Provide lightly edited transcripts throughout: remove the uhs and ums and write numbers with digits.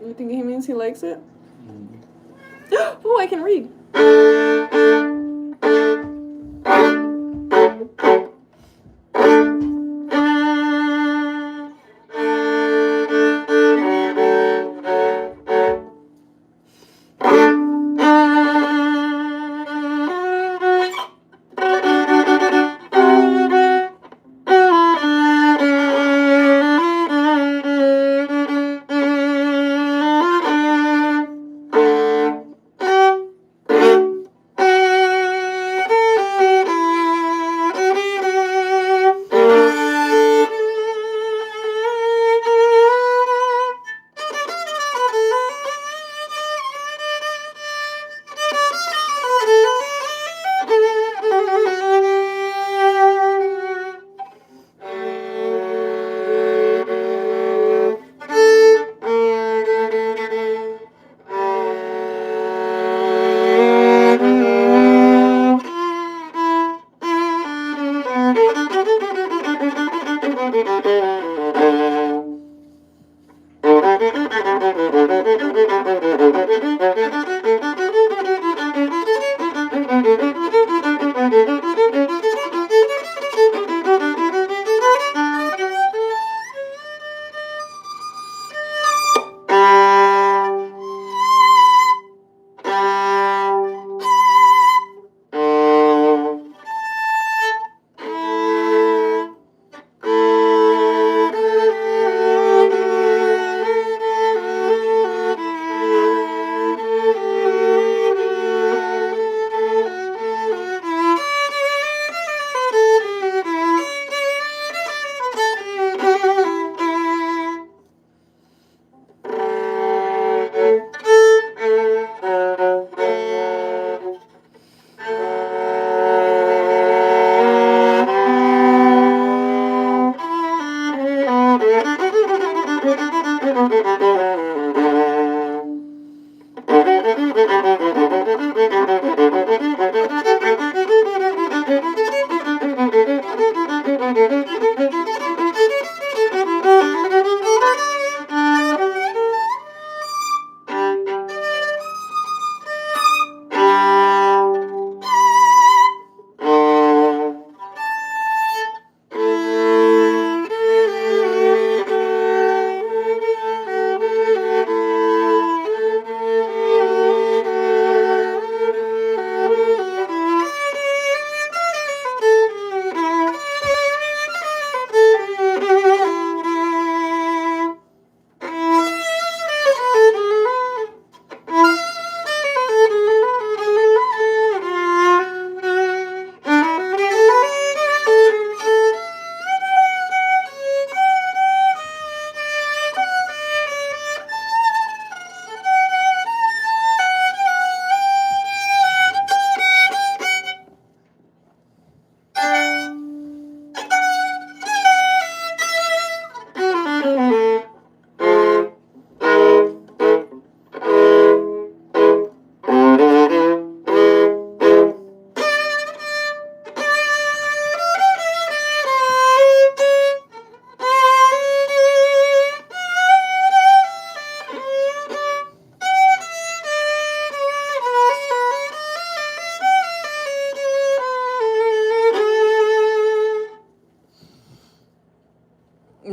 You think he means he likes it? Mm. Oh, I can read.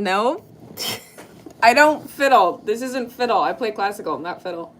No. I don't fiddle. This isn't fiddle. I play classical, not fiddle.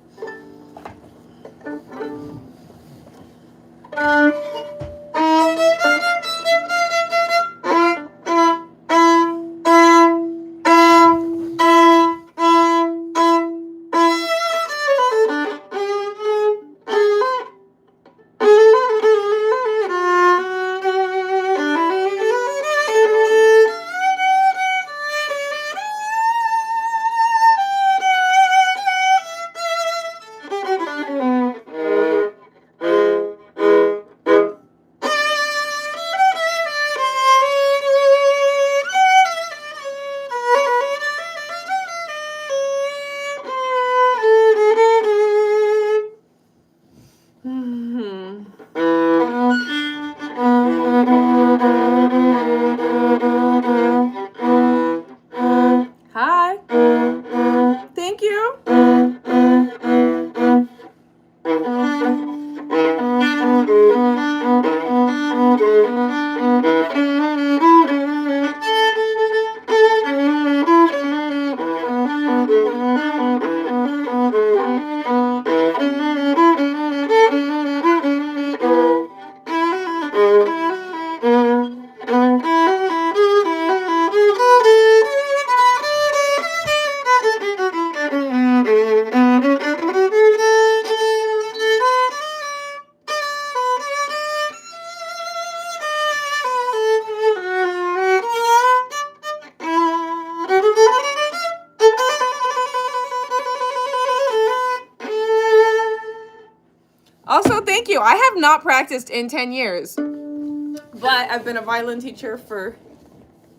you. I have not practiced in 10 years. But I've been a violin teacher for,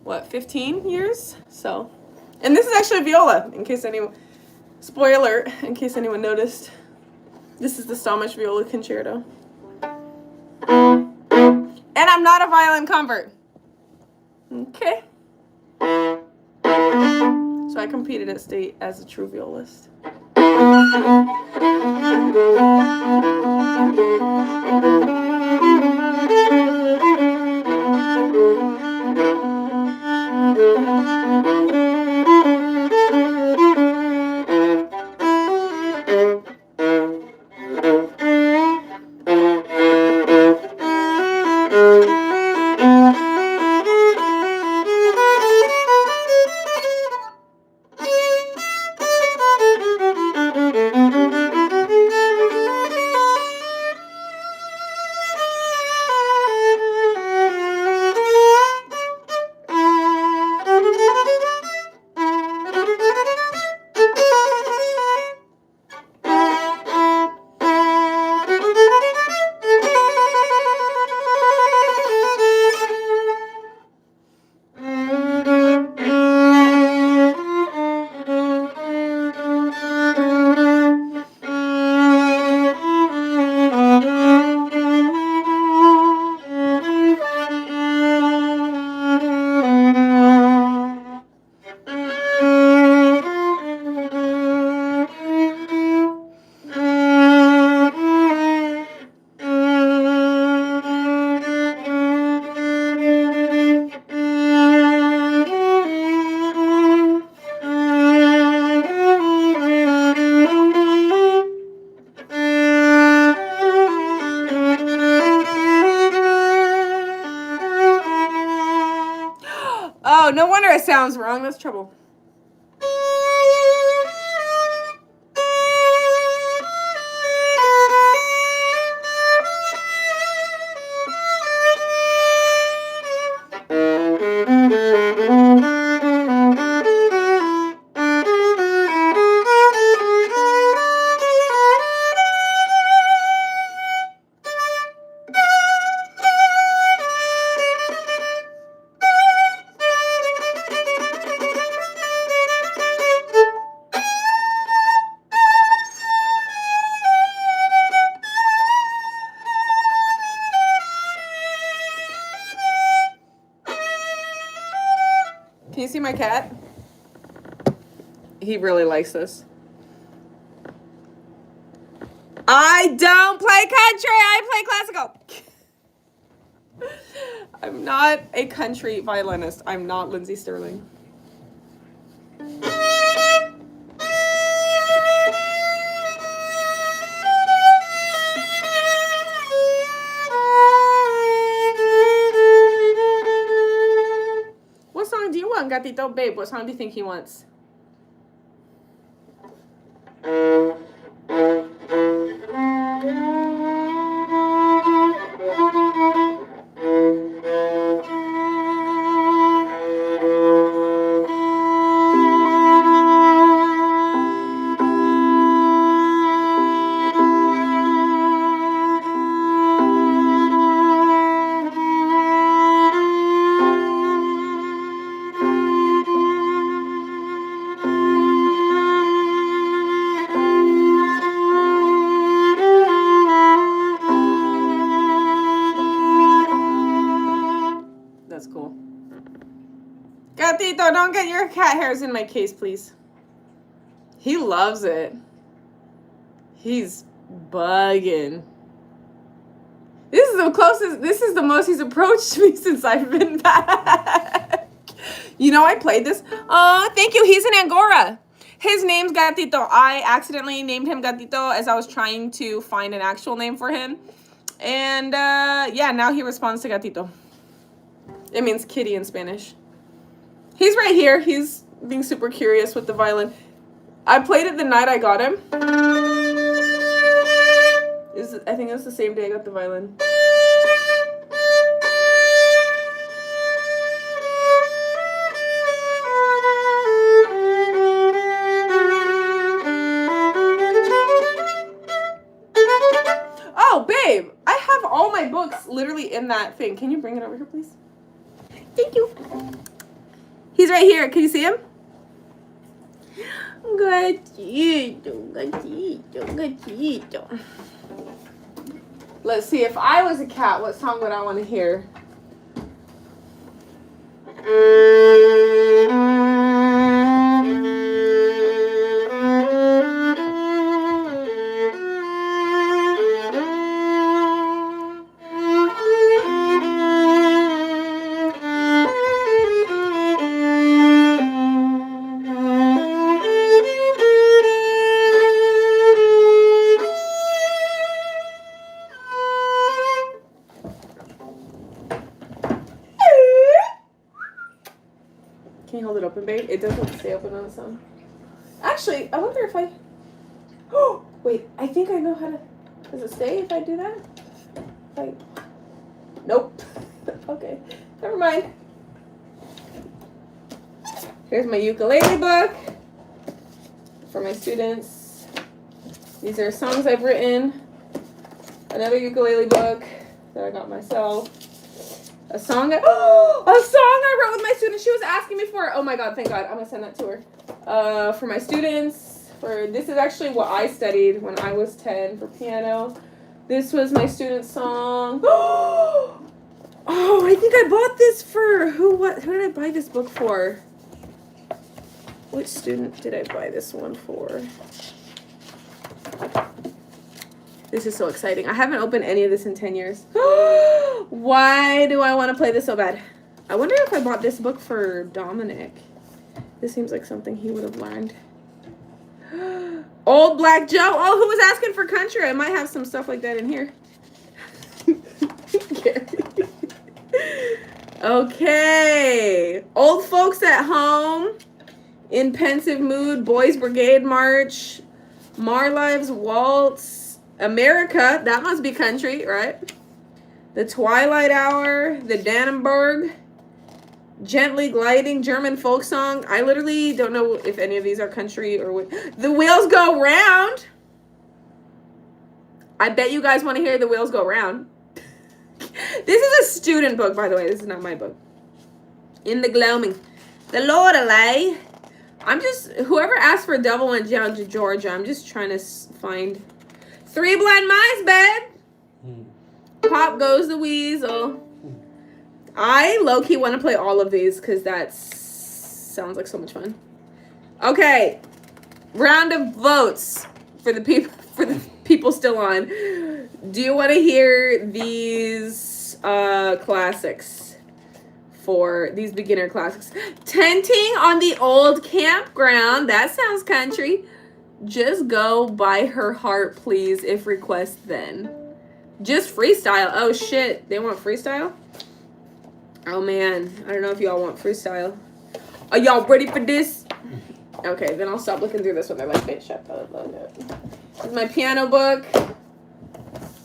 what, 15 years? So, and this is actually a viola, in case anyone, spoiler, in case anyone noticed. This is the Stomach Viola Concerto. And I'm not a violin convert. Okay. So I competed at state as a true violist. Oh, no wonder it sounds wrong. That's trouble. Can you see my cat? He really likes this. I don't play country, I play classical. I'm not a country violinist. I'm not Lindsay Sterling. What song do you want, Gatito? Babe, what song do you think he wants? That's cool. Gatito, don't get your cat hairs in my case, please. He loves it. He's bugging. This is the closest, this is the most he's approached me since I've been back. You know, I played this. Oh, thank you. He's in Angora. His name's Gatito. I accidentally named him Gatito as I was trying to find an actual name for him. And yeah, now he responds to Gatito. It means kitty in Spanish. He's right here. He's being super curious with the violin. I played it the night I got him. I think it was the same day I got the violin. Oh, babe. in that thing. Can you bring it over here, please? Thank you. He's right here. Can you see him? Gatito, gatito, gatito. Let's see. If I was a cat, what song would I want to hear? Can you hold it open, babe? It doesn't stay open on its own. Actually, I wonder if I... Oh, wait. I think I know how to... Does it stay if I do that? Nope. Okay. Never mind. Here's my ukulele book for my students. These are songs I've written. Another ukulele book that I got myself. A song I wrote with my students. She was asking me for it. Oh my God, thank God. I'm gonna send that to her. For my students. This is actually what I studied when I was 10 for piano. This was my student song. Oh, I think I bought this for who did I buy this book for? Which student did I buy this one for? This is so exciting. I haven't opened any of this in 10 years. Why do I want to play this so bad? I wonder if I bought this book for Dominic. This seems like something he would have learned. Old Black Joe. Oh, who was asking for country? I might have some stuff like that in here. Okay. Old Folks at Home. In Pensive Mood. Boys Brigade March. Marlive's Waltz. America, that must be country, right? The Twilight Hour, the Dannenberg, Gently Gliding, German folk song. I literally don't know if any of these are country or what. The Wheels Go Round. I bet you guys want to hear The Wheels Go Round. This is a student book, by the way. This is not my book. In the Gloaming. The Lorelei. Whoever asked for Double in Georgia, I'm just trying to find... Three Blind Mice, babe. Pop Goes the Weasel. I low-key want to play all of these because that sounds like so much fun. Okay. Round of votes for the people still on. Do you want to hear these classics? For these beginner classics. Tenting on the Old Campground. That sounds country. Just go by her heart, please, if request then. Just freestyle. Oh, shit. They want freestyle? Oh, man. I don't know if y'all want freestyle. Are y'all ready for this? Okay, then I'll stop looking through this one. They're like, bitch, shut up. This is my piano book.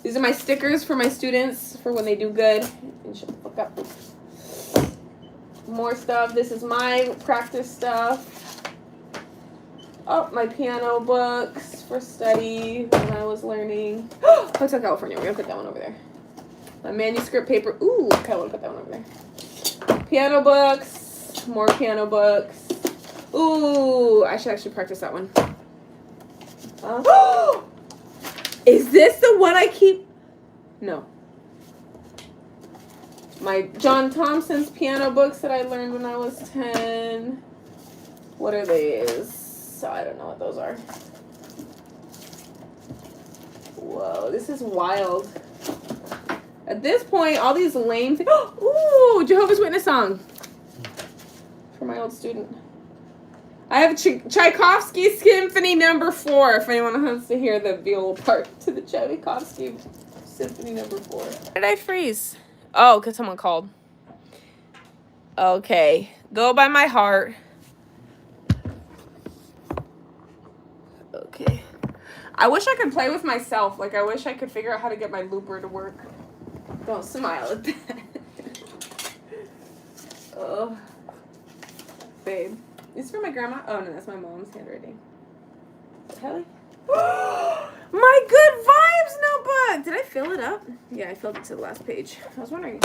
These are my stickers for my students for when they do good. And shut the fuck up. More stuff. This is my practice stuff. Oh, my piano books for study when I was learning. Hotel California. We're going to put that one over there. My manuscript paper. Ooh, okay, I want to put that one over there. Piano books. More piano books. Ooh, I should actually practice that one. Is this the one I keep? No. My John Thompson's piano books that I learned when I was 10. What are these? So I don't know what those are. Whoa, this is wild. At this point, all these lame things. Ooh, Jehovah's Witness song. For my old student. I have Tchaikovsky Symphony No. 4, if anyone wants to hear the viola part to the Tchaikovsky Symphony No. 4. Why did I freeze? Oh, because someone called. Okay. Go by my heart. Okay. I wish I could play with myself. Like, I wish I could figure out how to get my looper to work. Don't smile at that. Oh. Babe. Is this for my grandma? Oh, no, that's my mom's handwriting. Kelly? My Good Vibes Did I fill it up? Yeah, I filled it to the last page. I was wondering.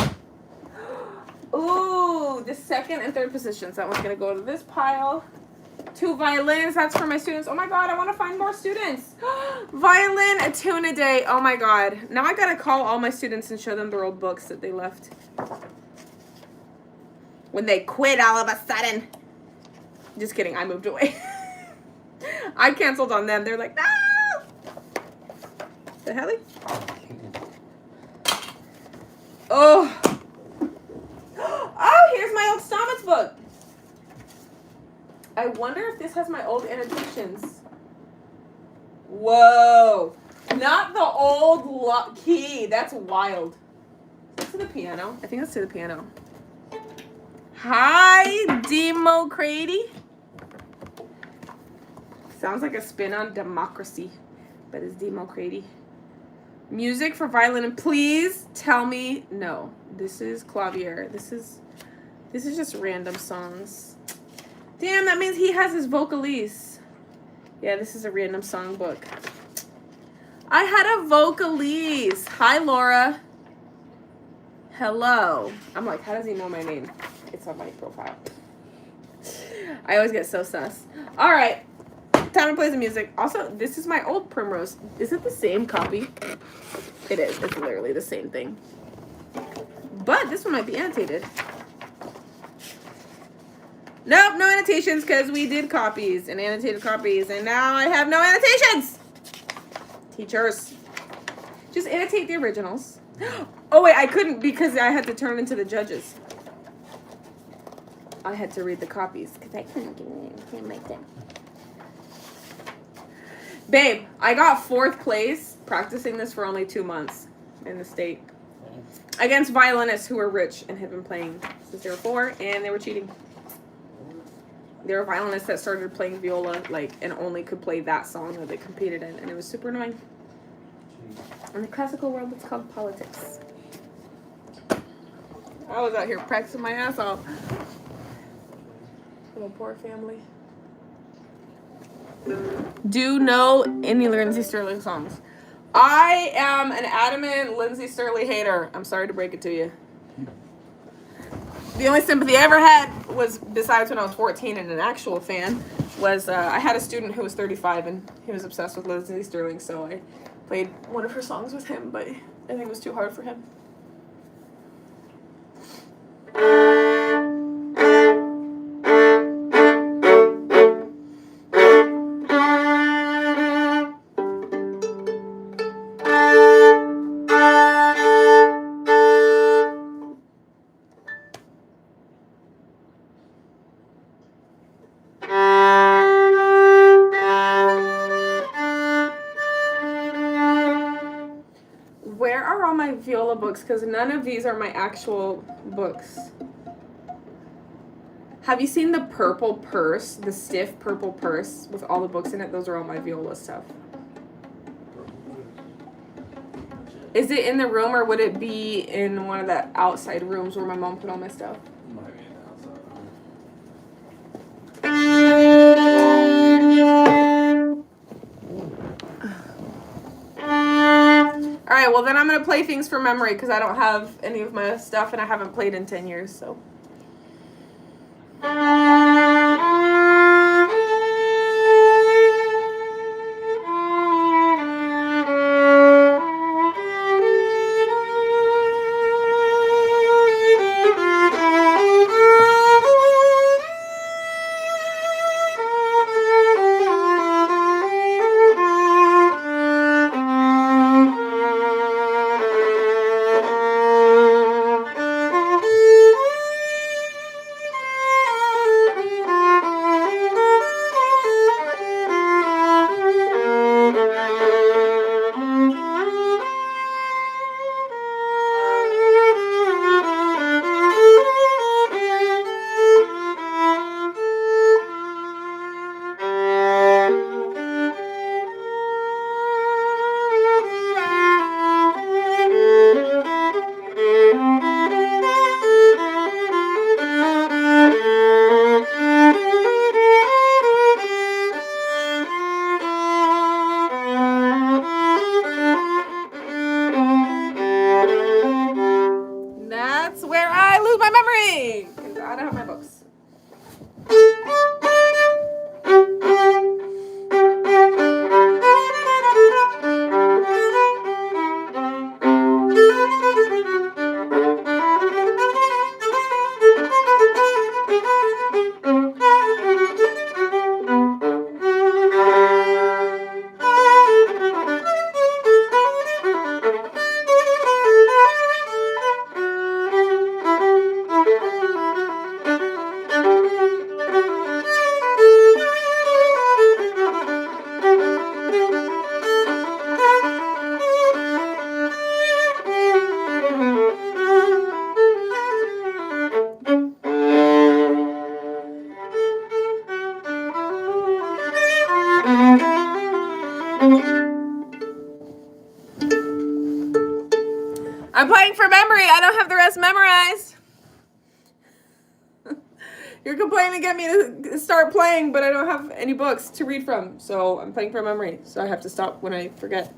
Ooh, the second and third positions. That one's gonna go to this pile. 2 violins. That's for my students. Oh my god, I want to find more students. Violin, a tune a day. Oh my god. Now I gotta call all my students and show them their old books that they left when they quit all of a sudden. Just kidding. I moved away. I canceled on them. They're like, no. The hell? Oh. Oh, here's my old Stamets book. I wonder if this has my old annotations. Whoa. Not the old key. That's wild. Is that to the piano? I think that's to the piano. Hi, Democracy. Sounds like a spin on democracy, but it's Democracy. Music for violin, and please tell me no. This is clavier. This is just random songs. Damn, that means he has his vocalise. Yeah, this is a random song book. I had a vocalise. Hi, Laura. Hello. I'm like, how does he know my name? It's on my profile. I always get so sus. All right. Time to play the music. Also, this is my old Primrose. Is it the same copy? It is. It's literally the same thing. But this one might be annotated. Nope, no annotations because we did copies and annotated copies. And now I have no annotations. Teachers. Just annotate the originals. Oh, wait, I couldn't because I had to turn into the judges. I had to read the copies because I couldn't get my thing. Babe, I got 4th place practicing this for only 2 months in the state against violinists who were rich and had been playing since they were 4, and they were cheating. There were violinists that started playing viola, like, and only could play that song that they competed in, and it was super annoying. In the classical world, it's called politics. I was out here practicing my ass off. Little poor family. Do know any Lindsey Stirling songs? I am an adamant Lindsey Stirling hater. I'm sorry to break it to you. The only sympathy I ever had was, besides when I was 14 and an actual fan, was I had a student who was 35 and he was obsessed with Lindsey Stirling, so I played one of her songs with him, but I think it was too hard for him. Viola books, because none of these are my actual books. Have you seen the purple purse, the stiff purple purse with all the books in it? Those are all my viola stuff. Is it in the room or would it be in one of the outside rooms where my mom put all my stuff? Might be in the outside room. Alright, well then I'm going to play things from memory because I don't have any of my stuff and I haven't played in 10 years, so. I'm playing for memory. I don't have the rest memorized. You're complaining to get me to start playing, but I don't have any books to read from. So I'm playing for memory. So I have to stop when I forget.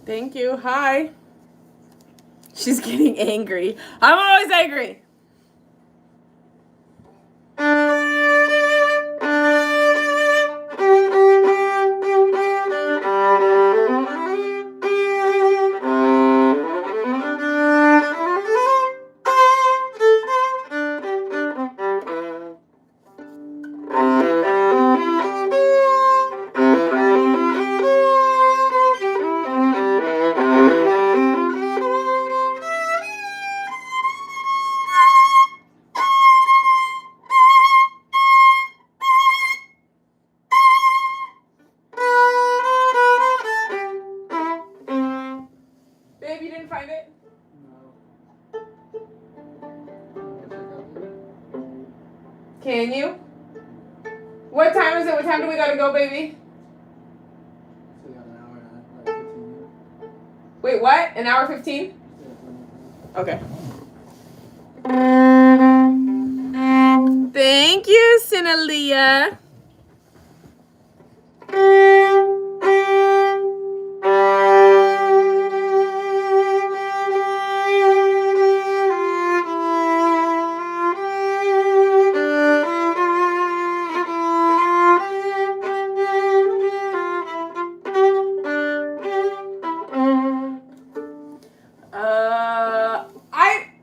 Thank you. Hi. She's getting angry. I'm always angry. Babe, you didn't find it? No. Can you? What time is it? What time do we gotta go, baby? Still got an hour and a half, like 15 minutes. Wait, what? An hour 15? Still got 20 minutes. Okay. Thank you, Sinalia.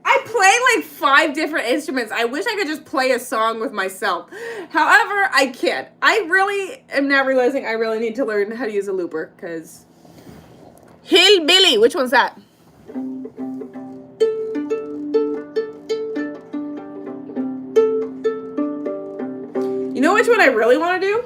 I play like 5 different instruments. I wish I could just play a song with myself. However, I can't. I really am now realizing I really need to learn how to use a looper because Hillbilly, which one's that? You know which one I really want to do?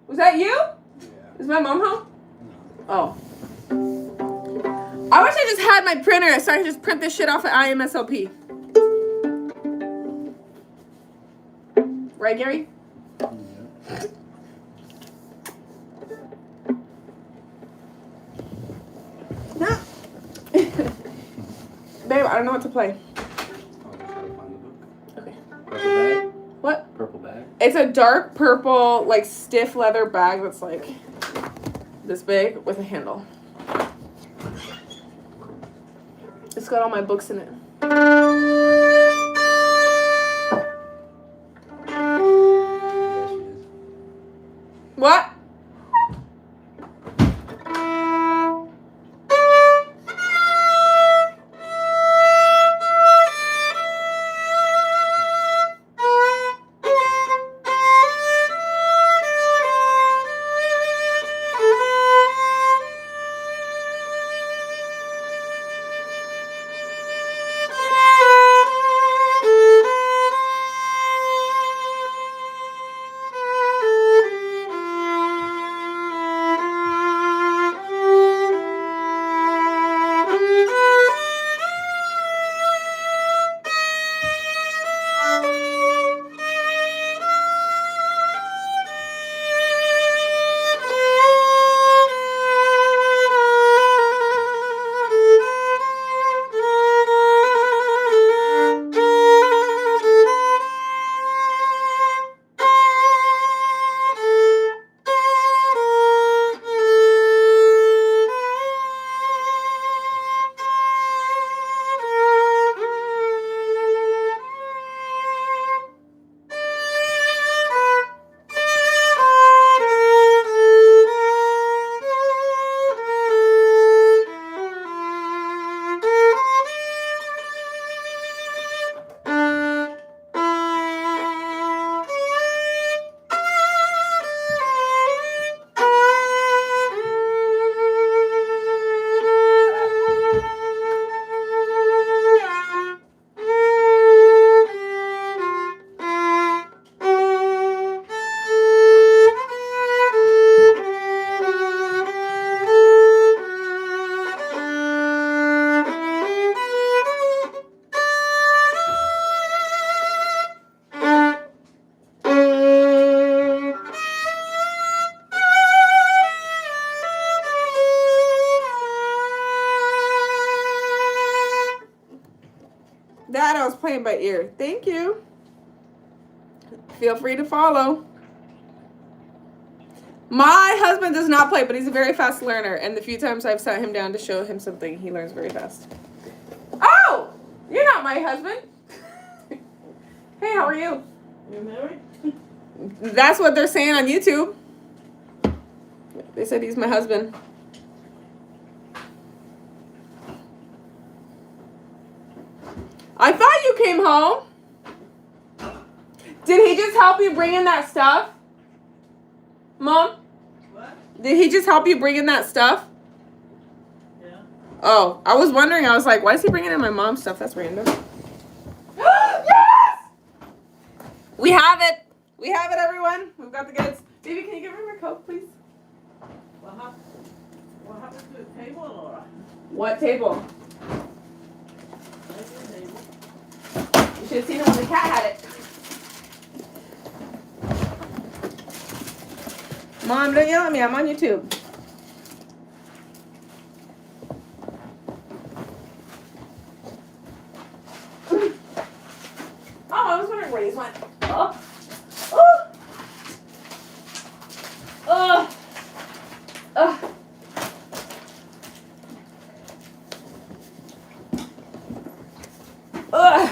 Was that you? Yeah. Is my mom home? No. Oh. I wish I just had my printer so I could just print this shit off at IMSLP. Right, Gary? Yeah. No. Babe, I don't know what to play. I'll just try to find the book. Okay. Purple bag? What? Purple bag? It's a dark purple, like stiff leather bag that's like this big with a handle. It's got all my books in it. Yeah, she is. What? That I was playing by ear. Thank you. Feel free to follow. My husband does not play, but he's a very fast learner. And the few times I've sat him down to show him something, he learns very fast. Oh! You're not my husband. Hey, how are you? You married? That's what they're saying on YouTube. They said he's my husband. I thought you came home. Did he just help you bring in that stuff? Mom? What? Did he just help you bring in that stuff? Yeah. Oh, I was wondering. I was like, why is he bringing in my mom's stuff? That's random. Yes! We have it. We have it, everyone. We've got the goods. Baby, can you give me my Coke, please? What happened to the table, Laura? What table? Where's the table? You should have seen it when the cat had it. Mom, don't yell at me. I'm on YouTube. Oh, I was wondering where these went. Oh. Oh. Oh. Oh. Ugh.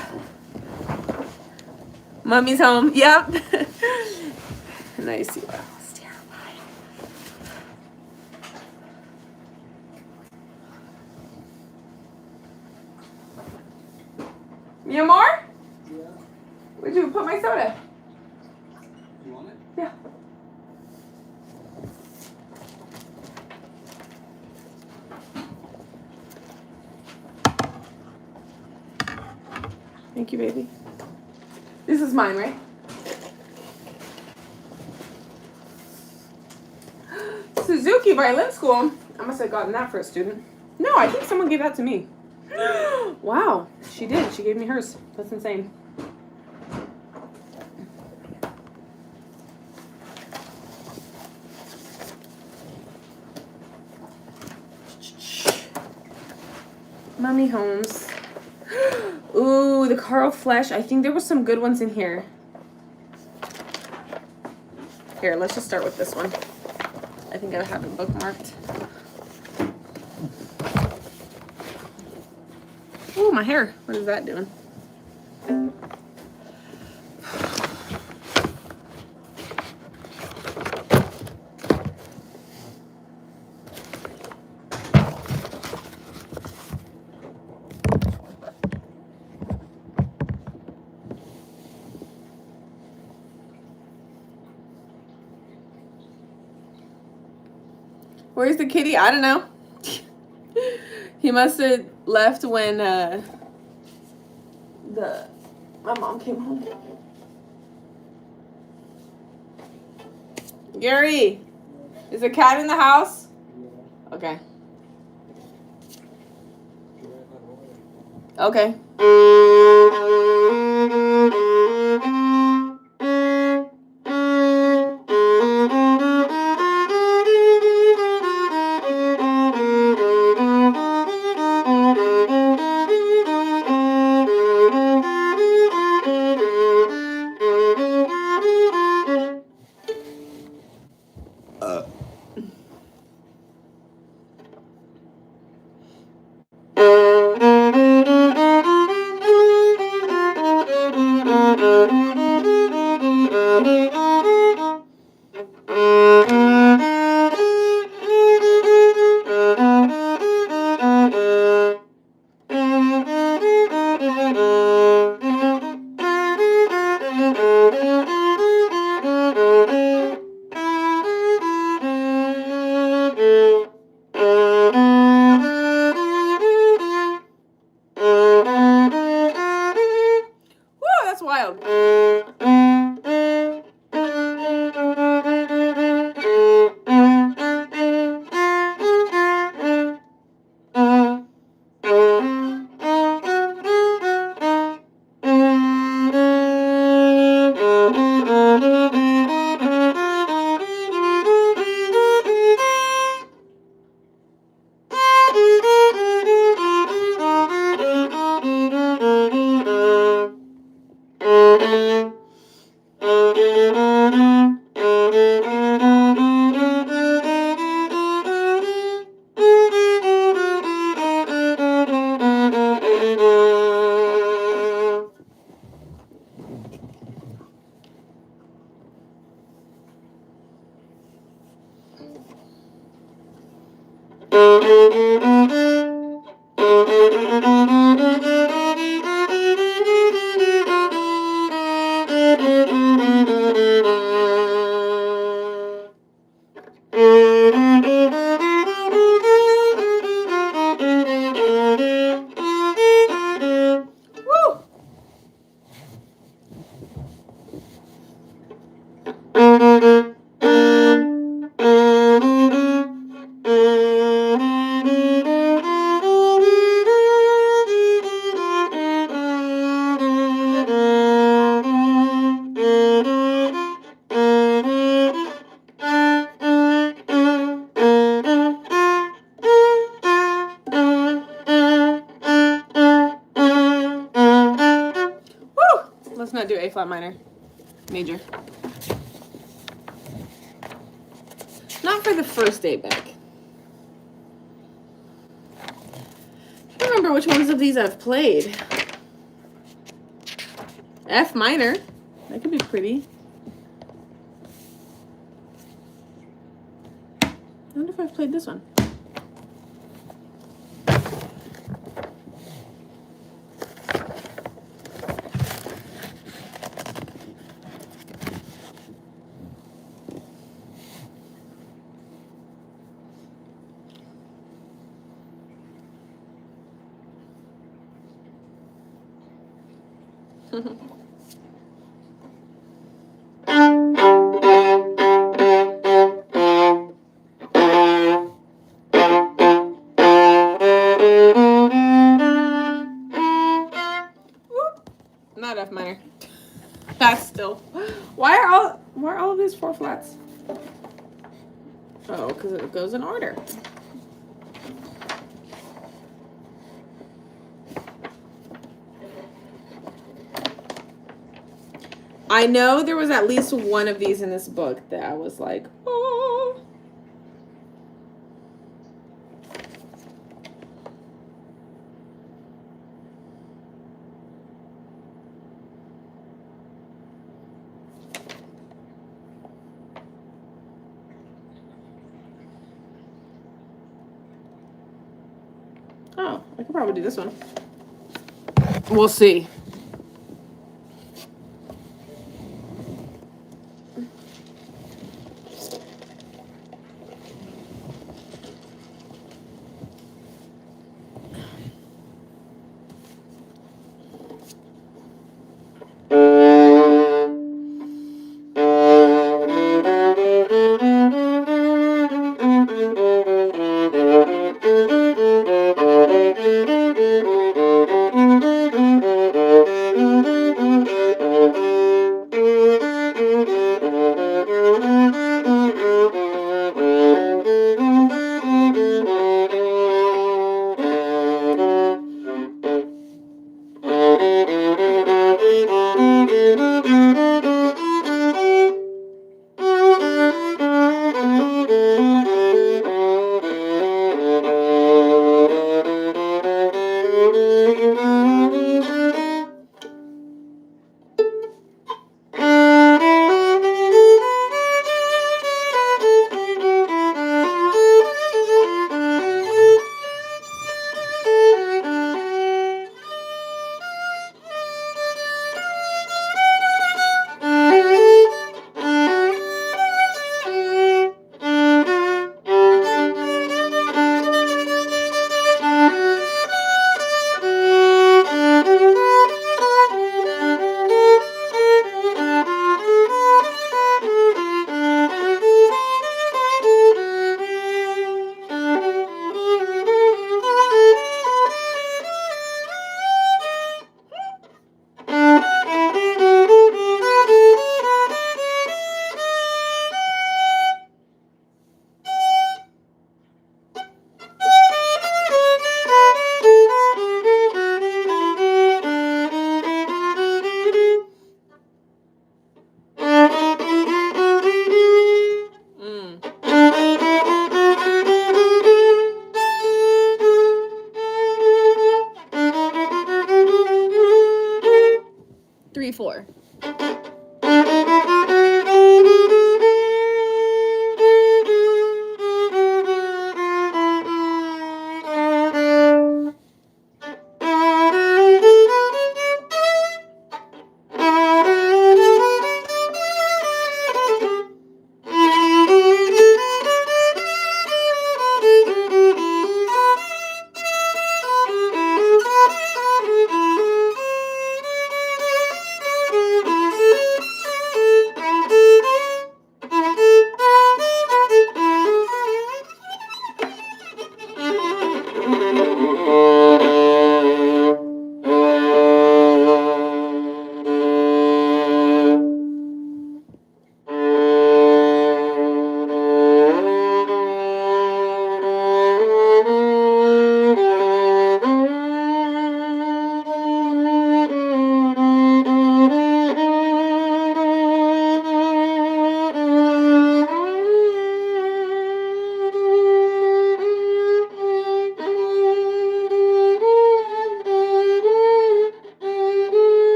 Mommy's home. Yep. Nice. Mi amor? Yeah. Where'd you put my soda? You want it? Yeah. Thank you, baby. This is mine, right? Suzuki Violin School. I must have gotten that for a student. No, I think someone gave that to me. Wow, she did. She gave me hers. That's insane. Mummy Homes. Ooh, the Carl Flesch. I think there was some good ones in here. Here, let's just start with this one. I think I have it bookmarked. Ooh, my hair. What is that doing? Where's the kitty? I don't know. He must have left when my mom came home. Gary, is the cat in the house? Okay. Okay. That's wild. Let's not do A flat minor. Major. Not for the first day back. I don't remember which ones of these I've played. F minor. That could be pretty. I wonder if I've played this one. Oh, because it goes in order. I know there was at least one of these in this book that I was like, oh. Oh, I could probably do this one. We'll see.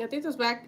Gatito's back.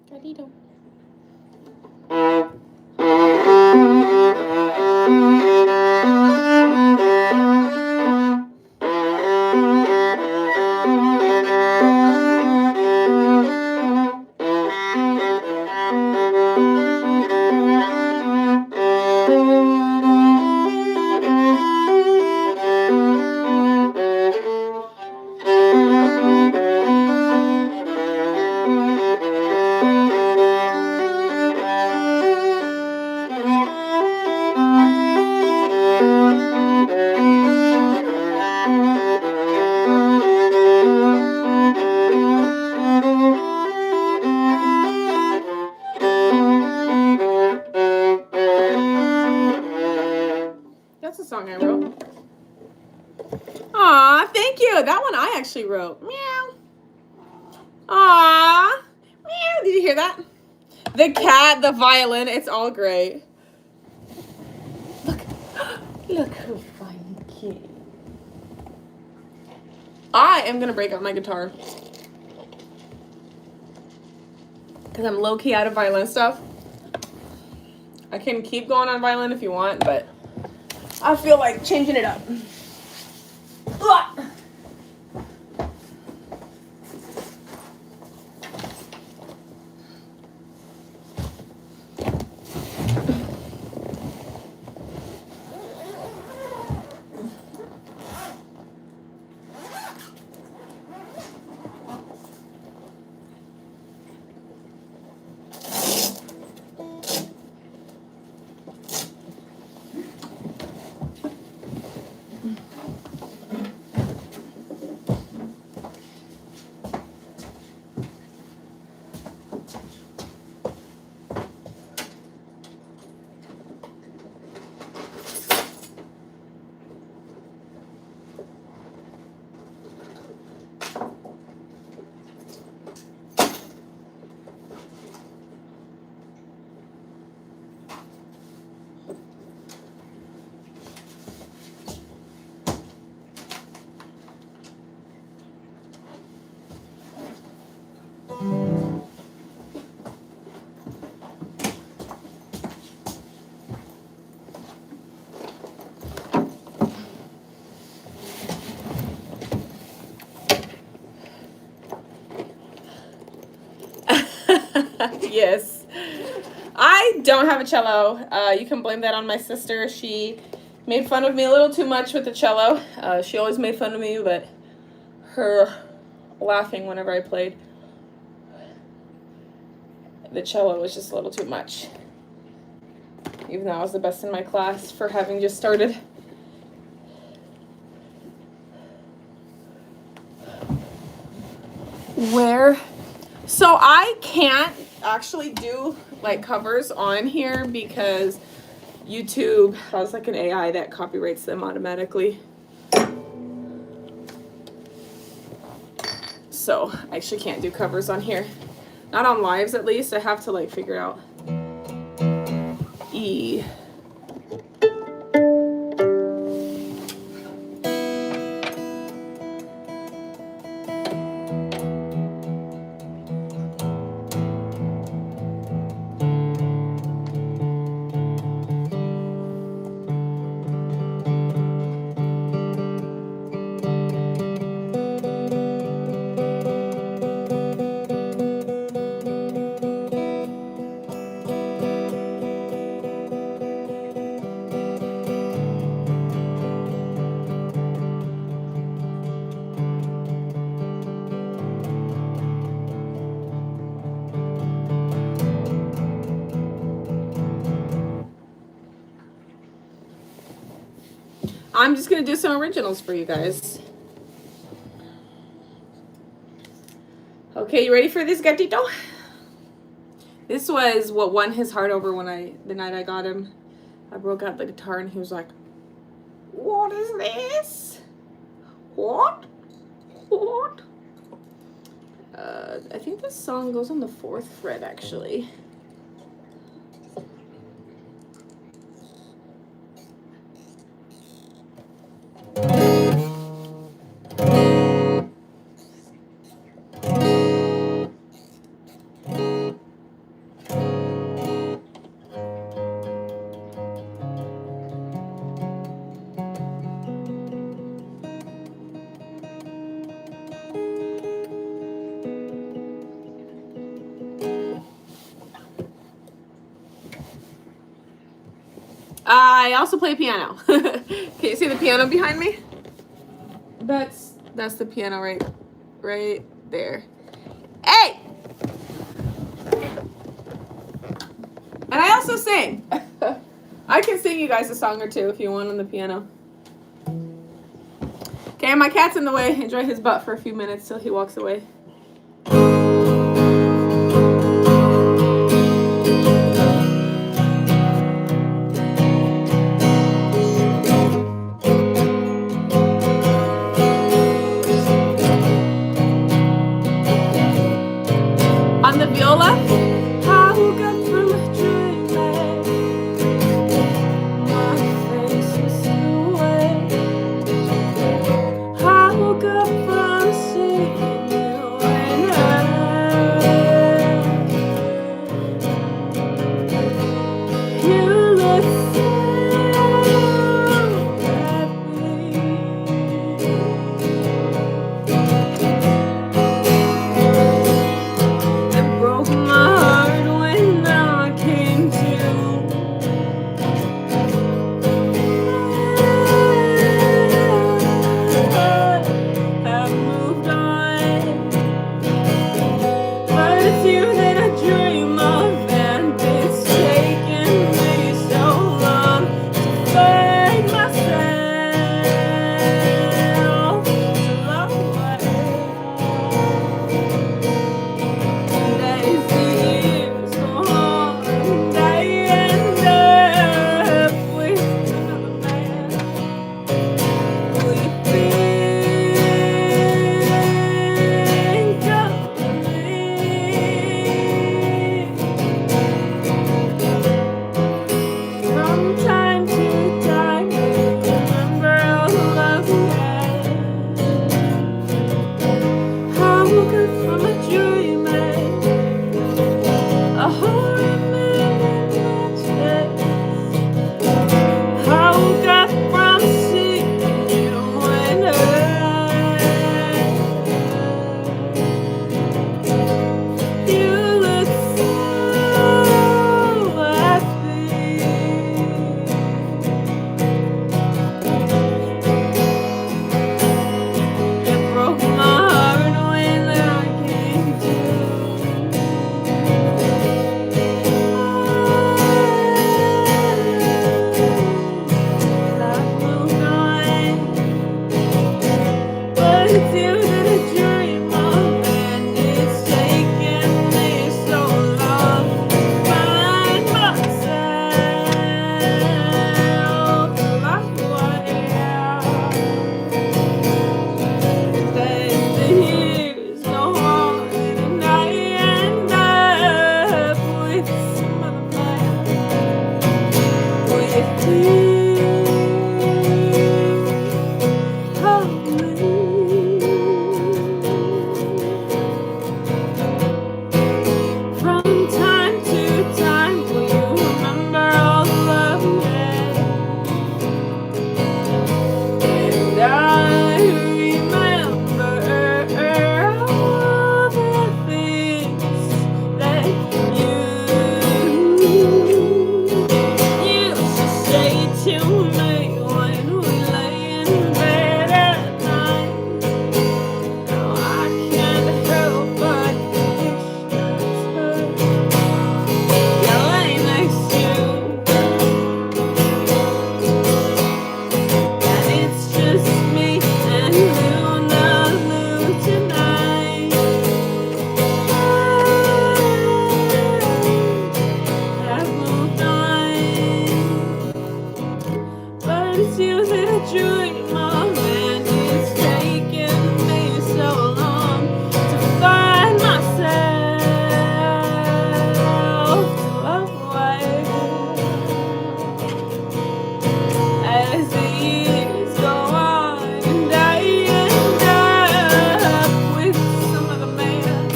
Gatito. That's a song I wrote. Aw, thank you. That one I actually wrote. Meow. Aw. Meow. Did you hear that? The cat, the violin, it's all great. Look. Look who finally came. I am going to break out my guitar. Because I'm low-key out of violin stuff. I can keep going on violin if you want, but I feel like changing it up. Ugh. Yes. I don't have a cello. You can blame that on my sister. She made fun of me a little too much with the cello. She always made fun of me, but her laughing whenever I played the cello was just a little too much. Even though I was the best in my class for having just started. Where? So I can't actually do like covers on here because YouTube has like an AI that copyrights them automatically. So I actually can't do covers on here. Not on lives at least. I have to like figure out E. I'm just gonna do some originals for you guys. Okay, you ready for this, gatito? This was what won his heart over the night I got him. I broke out the guitar and he was like, "What is this? What? What?" I think this song goes on the 4th fret actually. I also play piano. Can you see the piano behind me? That's the piano right there. Hey! And I also sing. I can sing you guys a song or two if you want on the piano. Okay, my cat's in the way. Enjoy his butt for a few minutes till he walks away. On the viola, I woke up from a dreamland. My face was away. I woke up from seeing you dreamer, and it's taken me so long to find myself to love away. As the years go on, and I end up with some other man,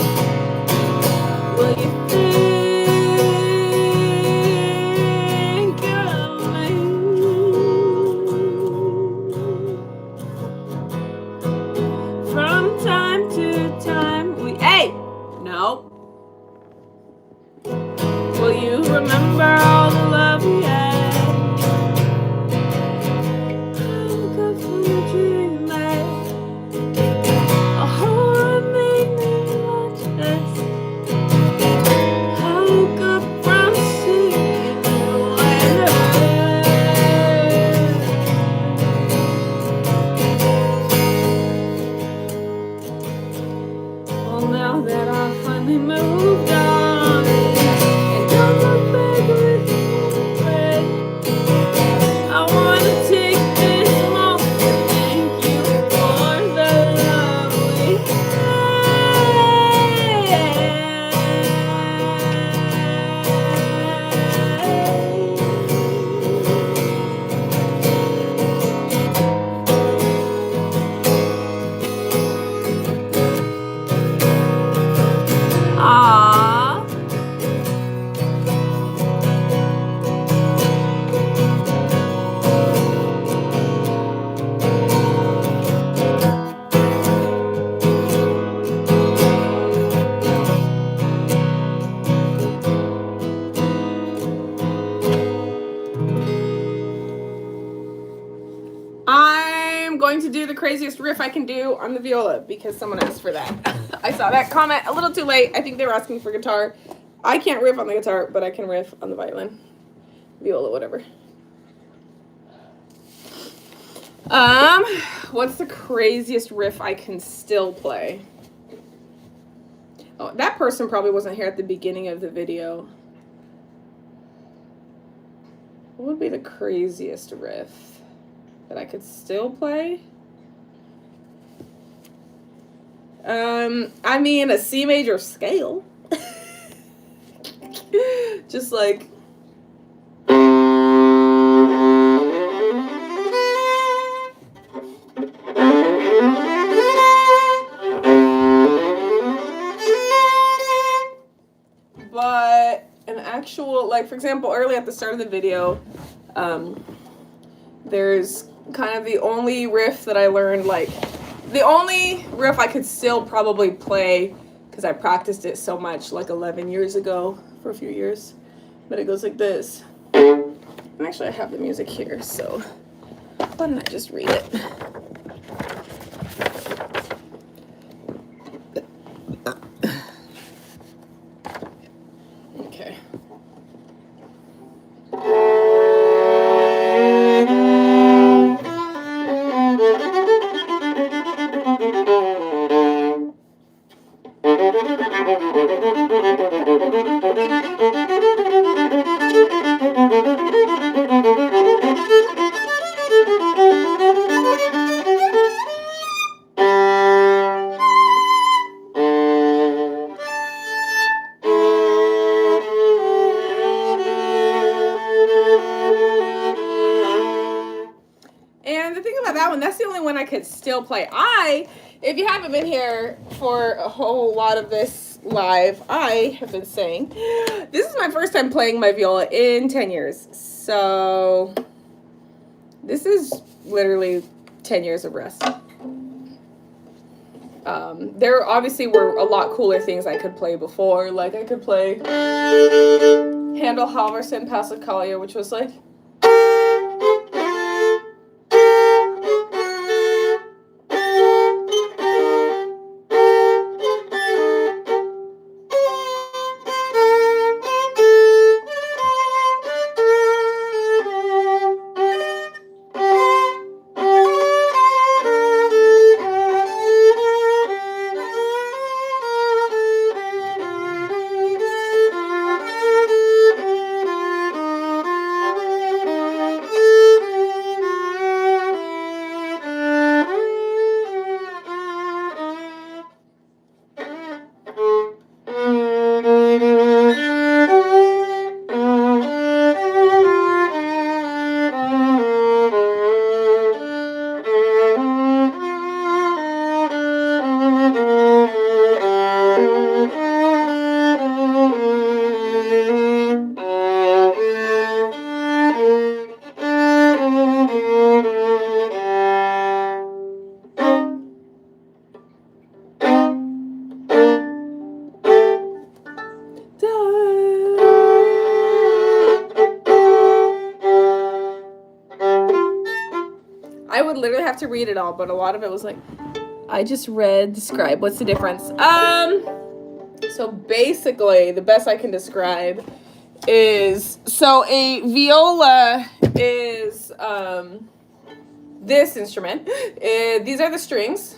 will you think of me? From time to time, no. Will you remember all the love we had? Woke up from a dream that a horror made me watch this. Woke up from seeing you and well, now that I've finally moved on and don't look back with regret, I wanna take this moment to thank you for the love we had. Aww. I'm going to do the craziest riff I can do on the viola because someone asked for that. I saw that comment a little too late. I think they were asking for guitar. I can't riff on the guitar, but I can riff on the violin, viola, whatever. What's the craziest riff I can still play? Oh, that person probably wasn't here at the beginning of the video. What would be the craziest riff that I could still play? I mean, a C major scale. Just like. But an actual, like, for example, early at the start of the video, there's kind of the only riff that I learned, like, the only riff I could still probably play, because I practiced it so much, like 11 years ago, for a few years, but it goes like this. And actually I have the music here, so why don't I just read it? Okay. And the thing about that one, that's the only one I could still play. If you haven't been here for a whole lot of this live, I have been saying, this is my first time playing my viola in 10 years. So this is literally 10 years of rest. There obviously were a lot cooler things I could play before. Like I could play Handel Halvorsen Passacaglia, which was like. I would literally have to read it all, but a lot of it was like, I just read, describe, what's the difference? So basically, the best I can describe is, so a viola is, this instrument. These are the strings.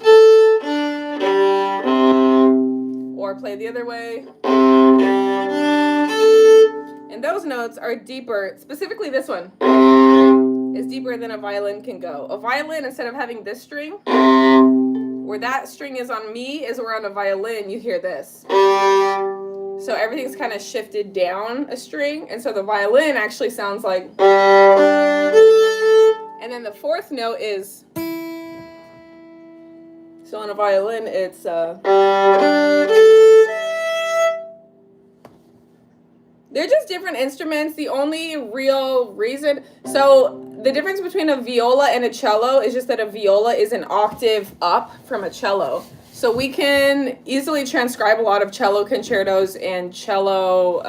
Or play the other way. And those notes are deeper, specifically this one is deeper than a violin can go. A violin, instead of having this string, where that string is on me, is where on a violin you hear this. So everything's kind of shifted down a string, and so the violin actually sounds like, and then the fourth note is, so on a violin it's they're just different instruments. The only real reason, so the difference between a viola and a cello is just that a viola is an octave up from a cello. So we can easily transcribe a lot of cello concertos and cello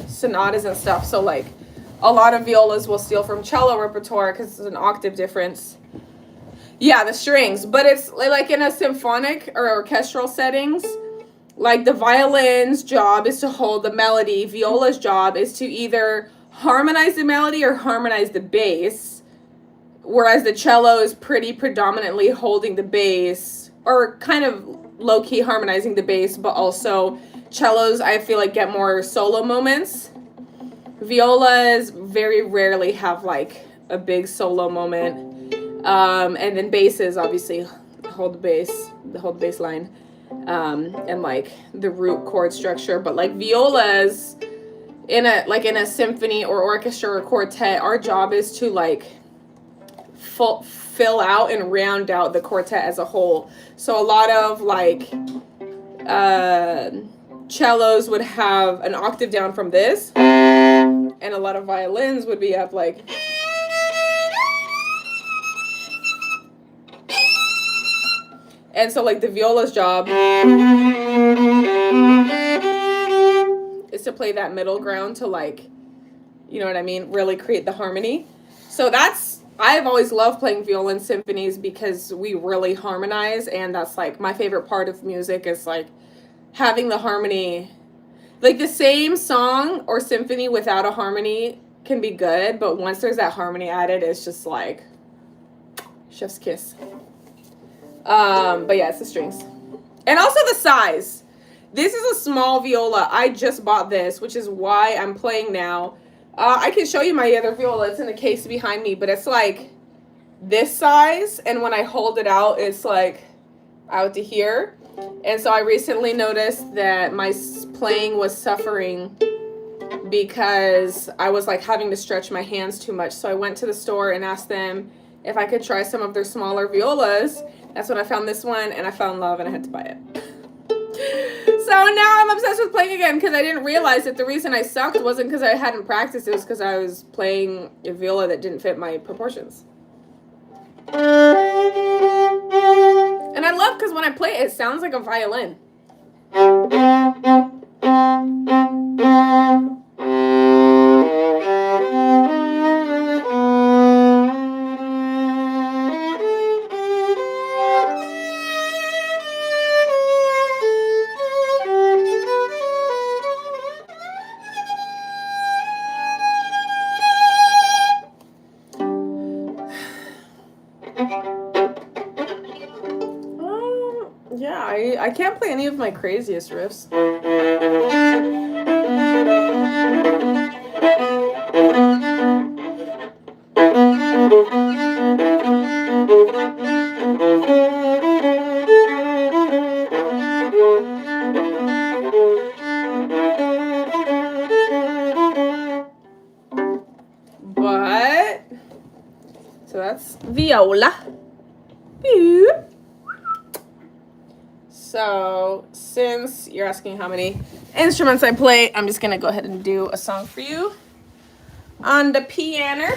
sonatas and stuff. So like a lot of violas will steal from cello repertoire because it's an octave difference. Yeah, the strings, but it's like in a symphonic or orchestral settings, like the violin's job is to hold the melody. Viola's job is to either harmonize the melody or harmonize the bass, whereas the cello is pretty predominantly holding the bass, or kind of low-key harmonizing the bass, but also cellos, I feel like, get more solo moments. Violas very rarely have like a big solo moment. And then basses obviously hold the bass line. And like the root chord structure, but like violas in a symphony or orchestra or quartet, our job is to like fill out and round out the quartet as a whole. So a lot of like cellos would have an octave down from this, and a lot of violins would be up like, and so like the viola's job is to play that middle ground to like, you know what I mean, really create the harmony. So I've always loved playing violin symphonies because we really harmonize, and that's like my favorite part of music is like having the harmony. Like the same song or symphony without a harmony can be good, but once there's that harmony added, it's just like chef's kiss. But yeah, it's the strings. And also the size. This is a small viola. I just bought this, which is why I'm playing now. I can show you my other viola. It's in the case behind me, but it's like this size, and when I hold it out, it's like out to here. And so I recently noticed that my playing was suffering because I was like having to stretch my hands too much. So I went to the store and asked them if I could try some of their smaller violas. That's when I found this one, and I fell in love, and I had to buy it. So now I'm obsessed with playing again because I didn't realize that the reason I sucked wasn't because I hadn't practiced. It was because I was playing a viola that didn't fit my proportions. And I love because when I play it, it sounds like a violin. Yeah, I can't play any of my craziest riffs. But, so that's viola. So, since you're asking how many instruments I play, I'm just going to go ahead and do a song for you on the piano.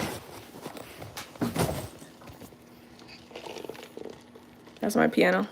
That's my piano.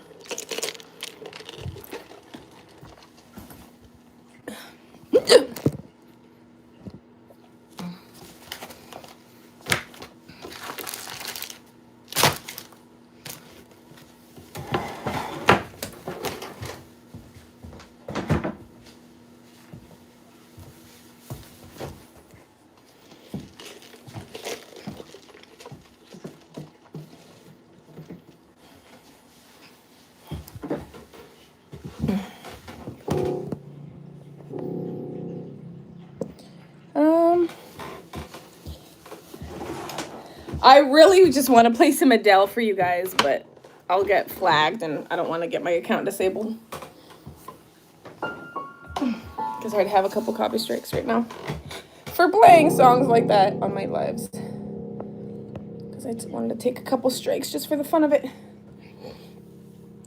I really just want to play some Adele for you guys, but I'll get flagged and I don't want to get my account disabled. Because I'd have a couple copy strikes right now for playing songs like that on my lives. Because I just wanted to take a couple strikes just for the fun of it.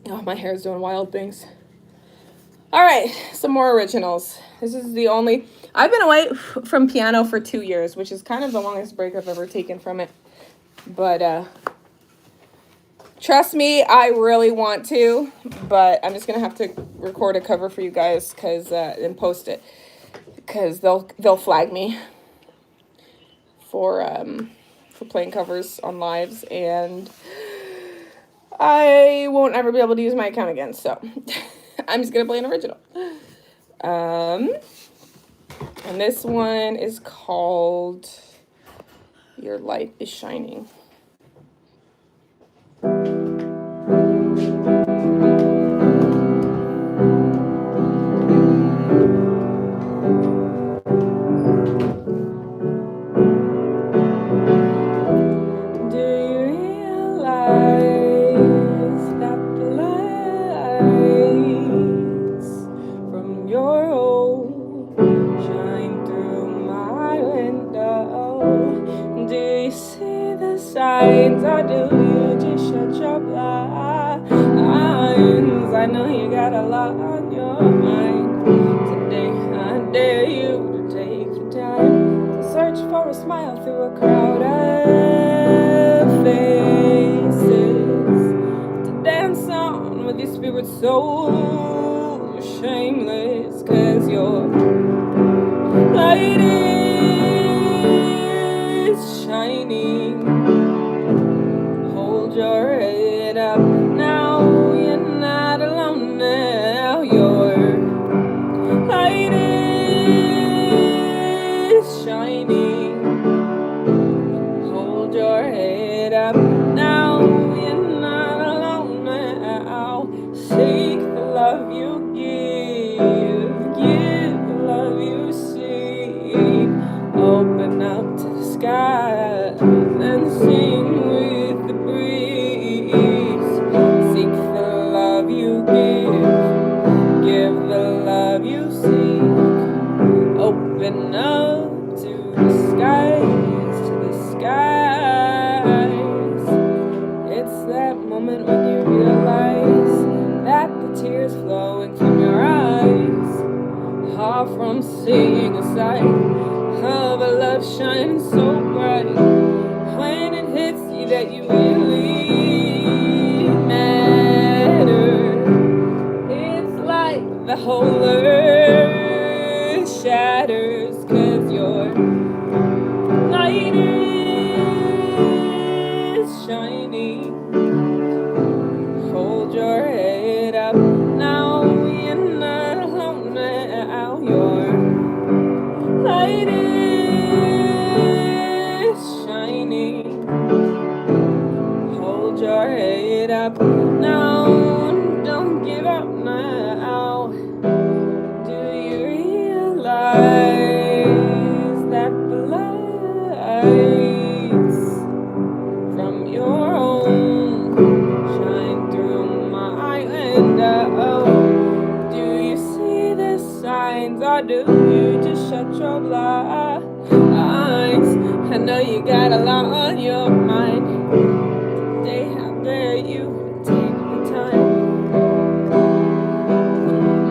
Oh, my hair's doing wild things. All right, some more originals. This is the only... I've been away from piano for 2 years, which is kind of the longest break I've ever taken from it. But trust me, I really want to, but I'm just going to have to record a cover for you guys and post it. Because they'll flag me for playing covers on lives, and I won't ever be able to use my account again, so I'm just gonna play an original. And this one is called Your Light is Shining. Or do you just shut your blinds? I know you got a lot on your mind. Today I dare you to take the time to search for a smile through a crowd of faces, to dance on with your spirit so shameless, 'cause your light is shining. Hold your head up now, you're not alone now. Your light is shining. Hold your head up now, you're not alone now. Seek the love you give the love you seek. Open up to the sky and sing with the breeze. Seek the love you give the love you seek. Open up to the skies, It's that moment when you realize that the tears flowing from your eyes are from seeing a sight of a love shining so bright. When it hits you that you really matter, it's like the whole earth shatters, 'cause your light is shining. Hold your head up now, you're not alone now. Your light is shining. Hold your head up now, don't give up now. Do you realize that the lights from your home shine through my window? Do you see the signs, or do you just shut your blinds? I know you got a lot on your mind. Today how dare you take the time.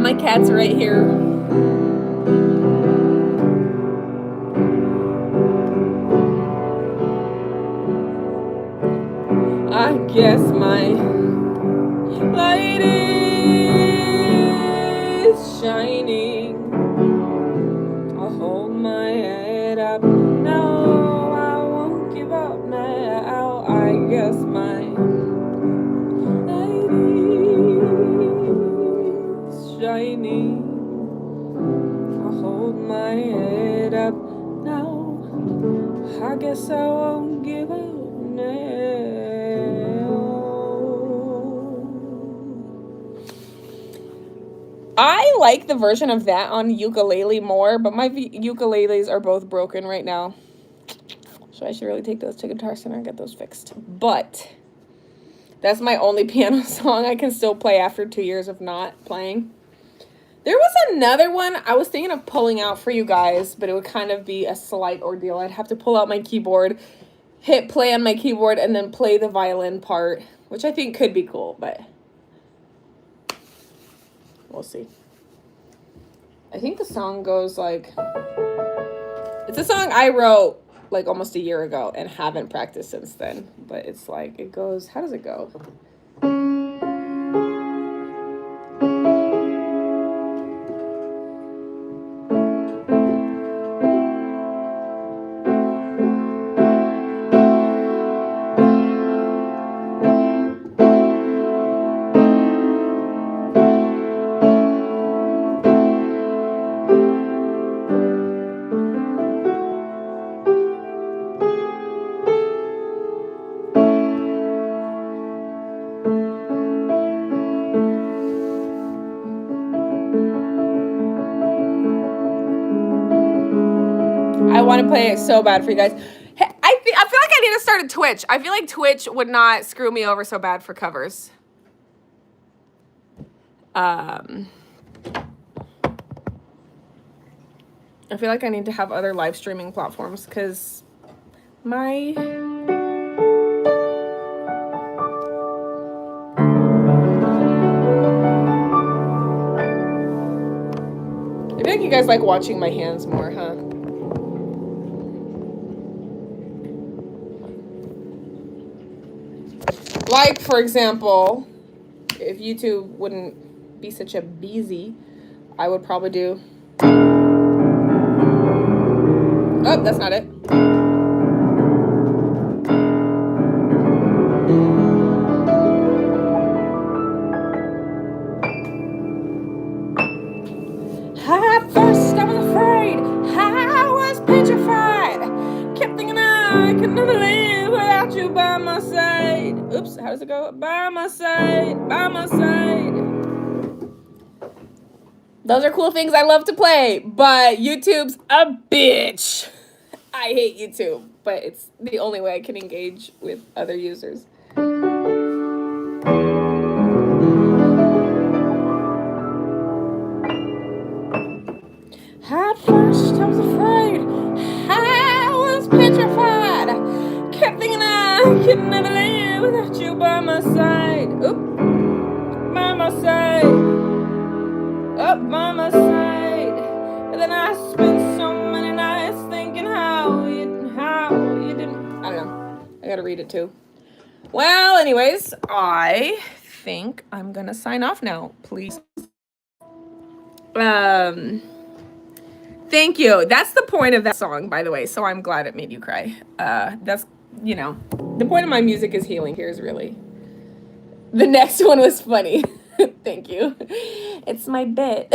My cat's right here. I guess my light is shining. I'll hold my head up. No, I won't give up now. I guess my light is shining. I'll hold my head up now. I guess I won't give up now. I like the version of that on ukulele more, but my ukuleles are both broken right now. So I should really take those to Guitar Center and get those fixed. But that's my only piano song I can still play after 2 years of not playing. There was another one I was thinking of pulling out for you guys, but it would kind of be a slight ordeal. I'd have to pull out my keyboard, hit play on my keyboard, and then play the violin part, which I think could be cool, but we'll see. I think the song goes like, it's a song I wrote like almost a year ago and haven't practiced since then, but it's like, it goes, how does it go? I want to play it so bad for you guys. I feel like I need to start a Twitch. I feel like Twitch would not screw me over so bad for covers. I feel like I need to have other live streaming platforms because my... I feel like you guys like watching my hands more, huh? Like, for example, if YouTube wouldn't be such a busy, I would probably do... Oh, that's not it. At first I was afraid, I was petrified. Kept thinking I could never live without you by my side. Oops, how does it go? By my side, by my side. Those are cool things I love to play, but YouTube's a bitch. I hate YouTube, but it's the only way I can engage with other users. At first I was afraid, I was petrified. Kept thinking I could never live without you by my side. Oop, by my side. Up by my side. And then I spent so many nights thinking how you didn't. I don't know. I gotta read it too. Well, anyways, I think I'm gonna sign off now, please. Thank you. That's the point of that song, by the way, so I'm glad it made you cry. That's, you know, the point of my music is healing. Here's really. The next one was funny. Thank you. It's my bit.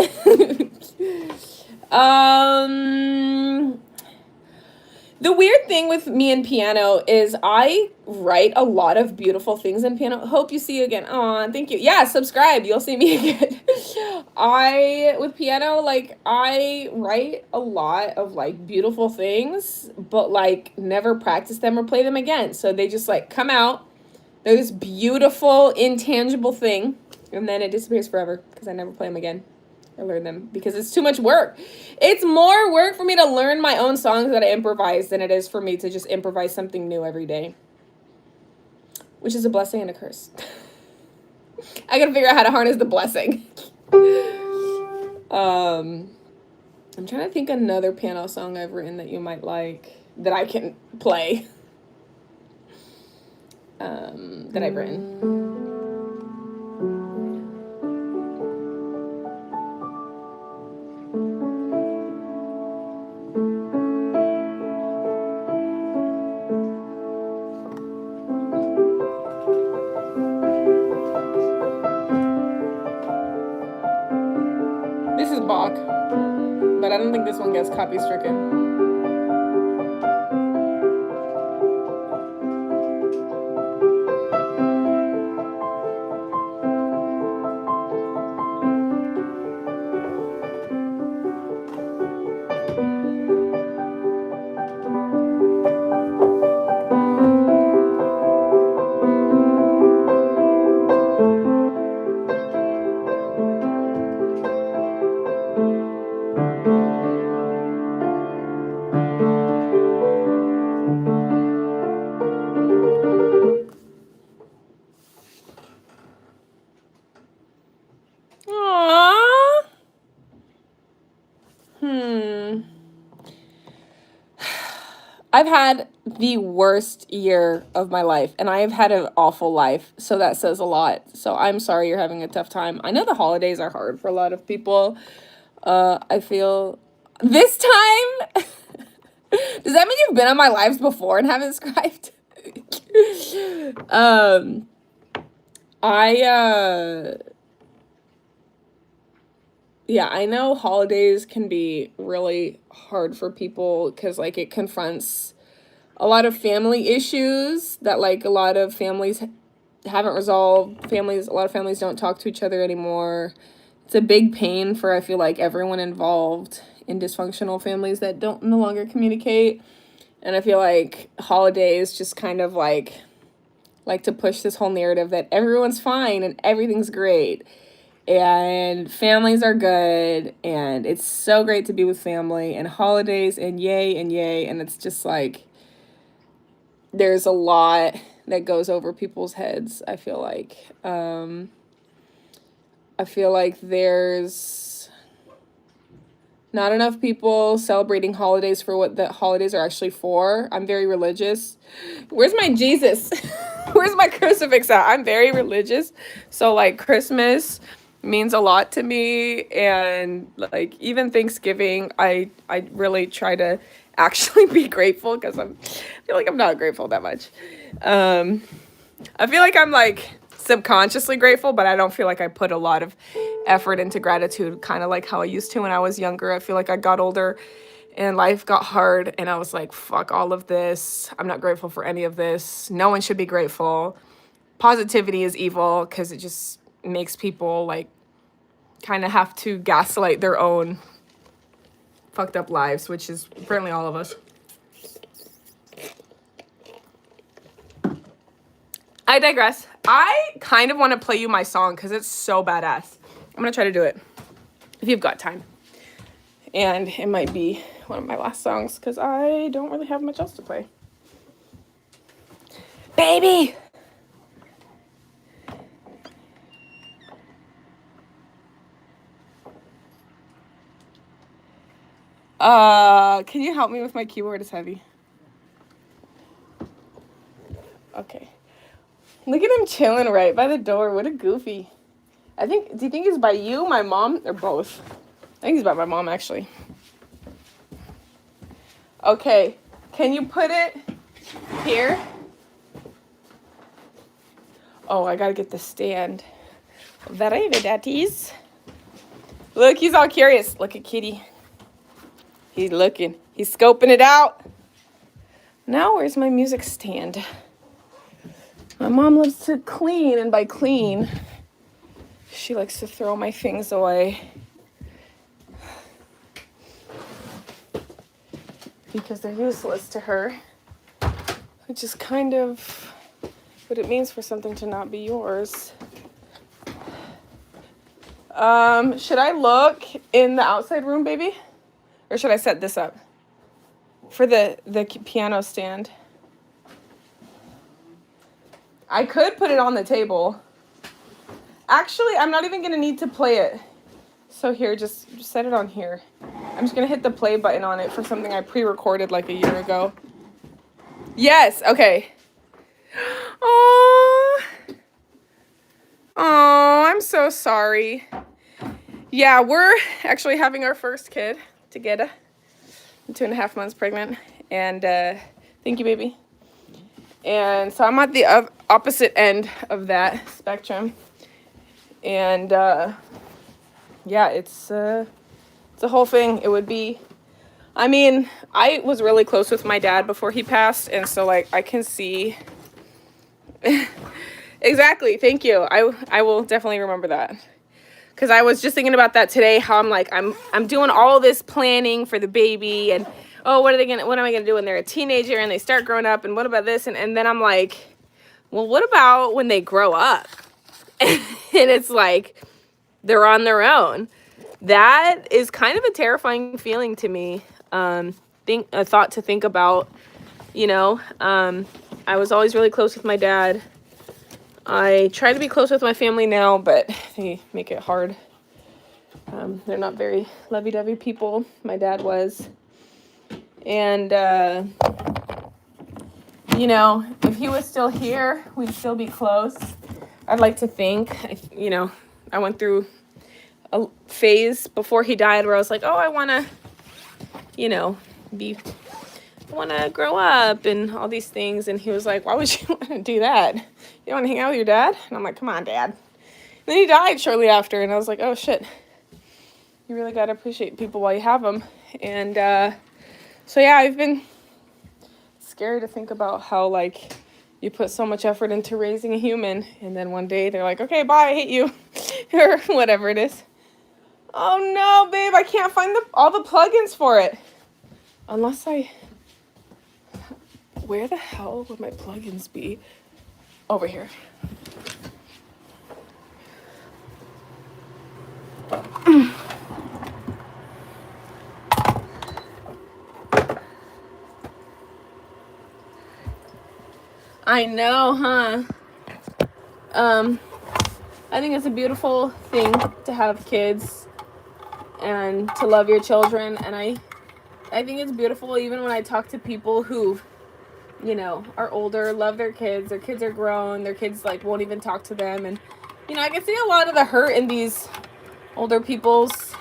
The weird thing with me and piano is I write a lot of beautiful things in piano. Hope you see you again. Aw, thank you. Yeah, subscribe. You'll see me again. With piano, like, I write a lot of, like, beautiful things, but, like, never practice them or play them again. So they just, like, come out. They're this beautiful, intangible thing, and then it disappears forever because I never play them again or learn them because it's too much work. It's more work for me to learn my own songs that I improvise than it is for me to just improvise something new every day, which is a blessing and a curse. I gotta figure out how to harness the blessing. I'm trying to think another piano song I've written that you might like that I can play. That I've written. This is Bach, but I don't think this one gets copy stricken. I've had the worst year of my life, and I have had an awful life, so that says a lot. So I'm sorry you're having a tough time. I know the holidays are hard for a lot of people. I feel this time. Does that mean you've been on my lives before and haven't subscribed? Yeah, I know holidays can be really hard for people because, like, it confronts a lot of family issues that, like, a lot of families haven't resolved. A lot of families don't talk to each other anymore. It's a big pain for, I feel like, everyone involved in dysfunctional families that don't no longer communicate. And I feel like holidays just kind of like to push this whole narrative that everyone's fine and everything's great and families are good and it's so great to be with family and holidays and yay, and it's just like there's a lot that goes over people's heads. I feel like there's not enough people celebrating holidays for what the holidays are actually for. I'm very religious. Where's my Jesus? Where's my crucifix at? I'm very religious. So, like, Christmas means a lot to me. And, like, even Thanksgiving, I really try to actually be grateful because I feel like I'm not grateful that much. I feel like I'm, like, subconsciously grateful, but I don't feel like I put a lot of effort into gratitude, kind of like how I used to when I was younger. I feel like I got older and life got hard and I was like, fuck all of this. I'm not grateful for any of this. No one should be grateful. Positivity is evil because it just makes people like kind of have to gaslight their own fucked up lives, which is apparently all of us. I digress. I kind of want to play you my song because it's so badass. I'm going to try to do it if you've got time. And it might be one of my last songs because I don't really have much else to play. Baby! Can you help me with my keyboard? It's heavy. Okay. Look at him chilling right by the door. What a goofy. Do you think he's by you, my mom, or both? I think he's by my mom, actually. Okay. Can you put it here? Oh, I gotta get the stand. Very good, daddies. Look, he's all curious. Look at Kitty. He's looking. He's scoping it out. Now, where's my music stand? My mom loves to clean, and by clean, she likes to throw my things away. Because they're useless to her. Which is kind of what it means for something to not be yours. Should I look in the outside room, baby? Or should I set this up for the piano stand? I could put it on the table. Actually, I'm not even going to need to play it. So here, just set it on here. I'm just going to hit the play button on it for something I pre-recorded like a year ago. Yes, okay. Oh, I'm so sorry. Yeah, we're actually having our first kid together. I'm 2.5 months pregnant. And thank you, baby. And so I'm at the opposite end of that spectrum. And yeah, it's a whole thing. It would be, I mean, I was really close with my dad before he passed. And so, like, I can see. Exactly. Thank you. I will definitely remember that. Because I was just thinking about that today, how I'm like, I'm doing all this planning for the baby and, oh, what am I gonna do when they're a teenager and they start growing up, and what about this? And then I'm like, well, what about when they grow up? And it's like they're on their own. That is kind of a terrifying feeling to me. A thought to think about, you know. I was always really close with my dad. I try to be close with my family now, but they make it hard. They're not very lovey-dovey people. My dad was. And you know, if he was still here, we'd still be close. I'd like to think, you know, I went through a phase before he died where I was like, oh, I want to, you know, I want to grow up and all these things. And he was like, why would you want to do that? You don't want to hang out with your dad? And I'm like, come on, Dad. And then he died shortly after. And I was like, oh, shit. You really got to appreciate people while you have them. And so, yeah, I've been scary to think about how, like, you put so much effort into raising a human. And then one day they're like, okay, bye, I hate you. Or whatever it is. Oh, no, babe, I can't find all the plugins for it. Unless where the hell would my plugins be? Over here. I know, huh? I think it's a beautiful thing to have kids and to love your children. And I think it's beautiful even when I talk to people who, you know, are older, love their kids are grown, their kids, like, won't even talk to them. And, you know, I can see a lot of the hurt in these older people's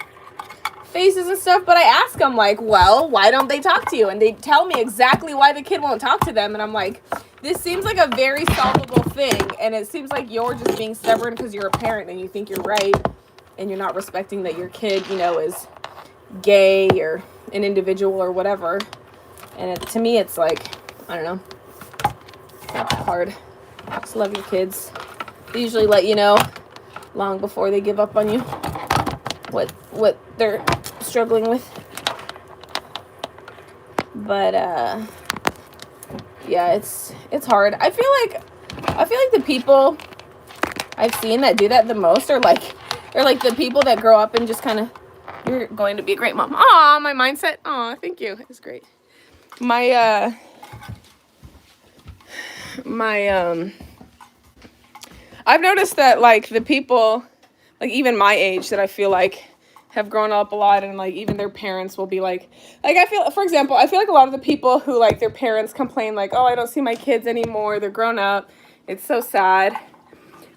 faces and stuff, but I ask them, like, well, why don't they talk to you? And they tell me exactly why the kid won't talk to them. And I'm like, this seems like a very solvable thing, and it seems like you're just being stubborn because you're a parent and you think you're right, and you're not respecting that your kid, you know, is gay or an individual or whatever. And to me, it's like, I don't know, that's hard. Just love your kids. They usually let you know long before they give up on you what they're struggling with. But yeah, it's hard. I feel like the people I've seen that do that the most are like the people that grow up and just kind of, you're going to be a great mom. Aw, my mindset. Aw, thank you. It's great. I've noticed that, like, the people, like, even my age that I feel like have grown up a lot, and, like, even their parents will be like I feel, for example, I feel like a lot of the people who, like, their parents complain, like, oh, I don't see my kids anymore, they're grown up, it's so sad.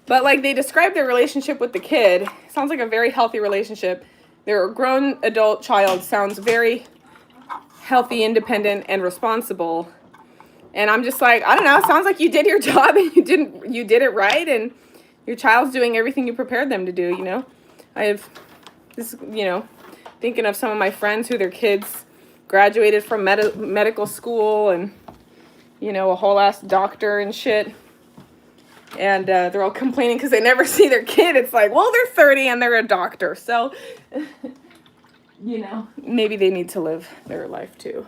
But, like, they describe their relationship with the kid. It sounds like a very healthy relationship. Their grown adult child sounds very healthy, independent, and responsible. And I'm just like, I don't know, it sounds like you did your job and you did it right, and your child's doing everything you prepared them to do, you know? I have this, you know, thinking of some of my friends who their kids graduated from medical school and, you know, a whole ass doctor and shit. And they're all complaining because they never see their kid. It's like, well, they're 30 and they're a doctor. So, you know, maybe they need to live their life too.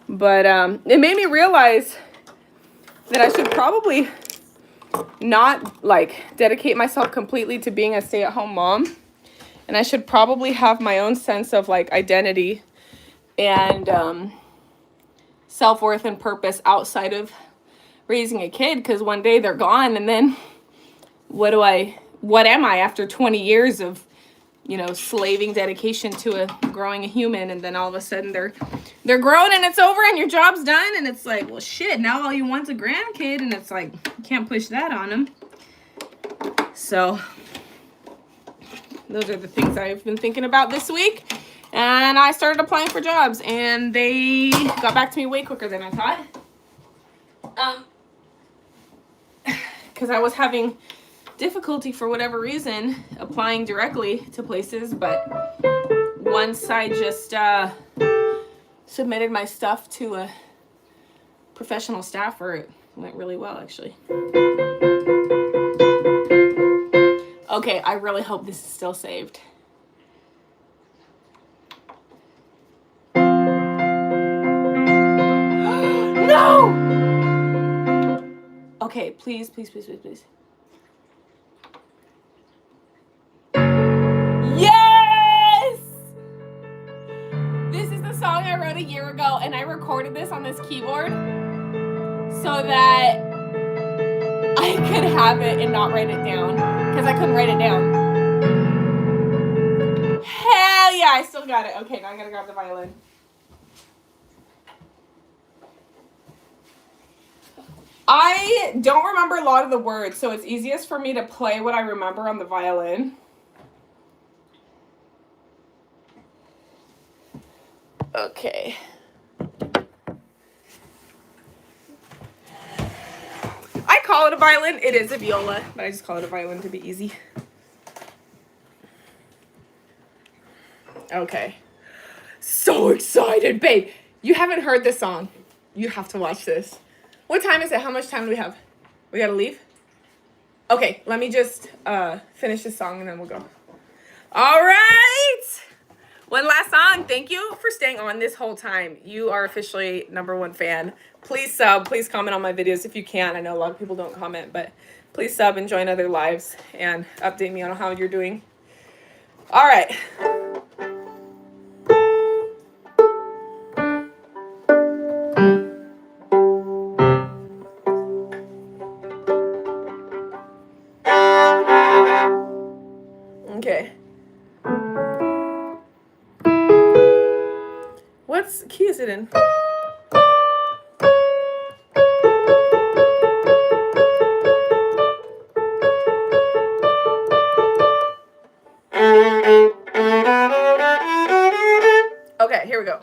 But it made me realize that I should probably not, like, dedicate myself completely to being a stay-at-home mom. And I should probably have my own sense of, like, identity and self-worth and purpose outside of raising a kid, because one day they're gone, and then what am I after 20 years of, you know, slaving dedication to growing a human, and then all of a sudden they're grown and it's over and your job's done, and it's like, well, shit, now all you want's a grandkid, and it's like, you can't push that on them. So those are the things I've been thinking about this week, and I started applying for jobs, and they got back to me way quicker than I thought. Because I was having difficulty for whatever reason applying directly to places, but once I just submitted my stuff to a professional staffer, it went really well, actually. Okay, I really hope this is still saved. No! Okay, please, please, please, please, please. Yes! This is the song I wrote a year ago, and I recorded this on this keyboard so that I could have it and not write it down, because I couldn't write it down. Hell yeah, I still got it. Okay, now I gotta grab the violin. I don't remember a lot of the words, so it's easiest for me to play what I remember on the violin. Okay. I call it a violin. It is a viola, but I just call it a violin to be easy. Okay. So excited, babe. You haven't heard this song. You have to watch this. What time is it? How much time do we have? We gotta leave? Okay, let me just finish this song and then we'll go. All right. One last song. Thank you for staying on this whole time. You are officially #1 fan. Please sub. Please comment on my videos if you can. I know a lot of people don't comment, but please sub and join other lives and update me on how you're doing. All right. Okay. What's key is it in? Okay, here we go.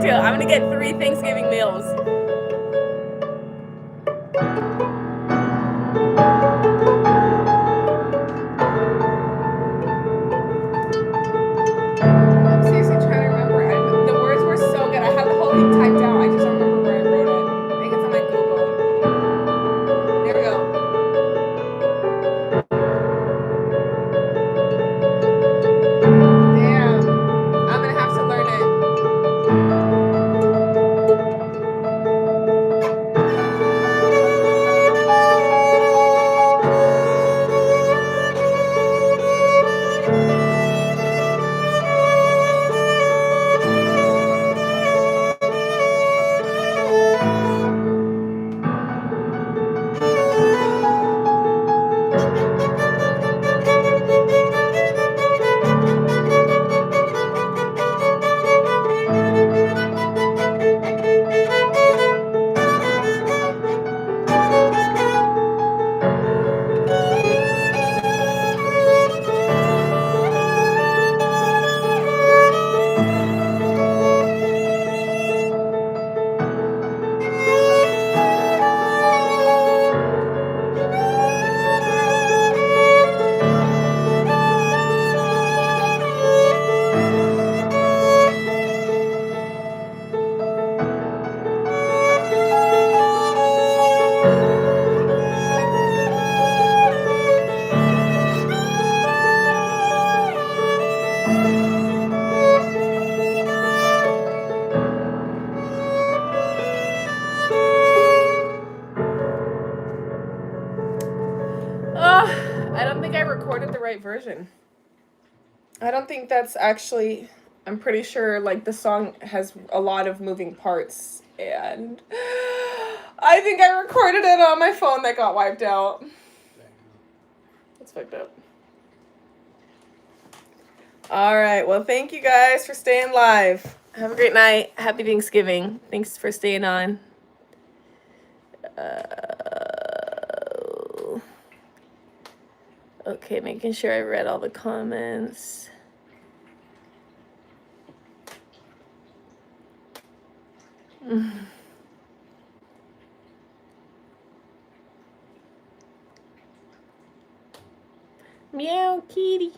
too. I'm gonna get 3 Thanksgiving meals. I'm seriously trying to remember. The words were so good. I have the whole thing typed out. I just don't remember where I wrote it. I think it's on my Google. There we go. Damn. I'm gonna have to learn it. I don't think I recorded the right version. I don't think that's actually. I'm pretty sure like the song has a lot of moving parts, and I think I recorded it on my phone that got wiped out. That's fucked up. All right. Well, thank you guys for staying live. Have a great night. Happy Thanksgiving. Thanks for staying on. Okay, making sure I read all the comments. Meow, kitty.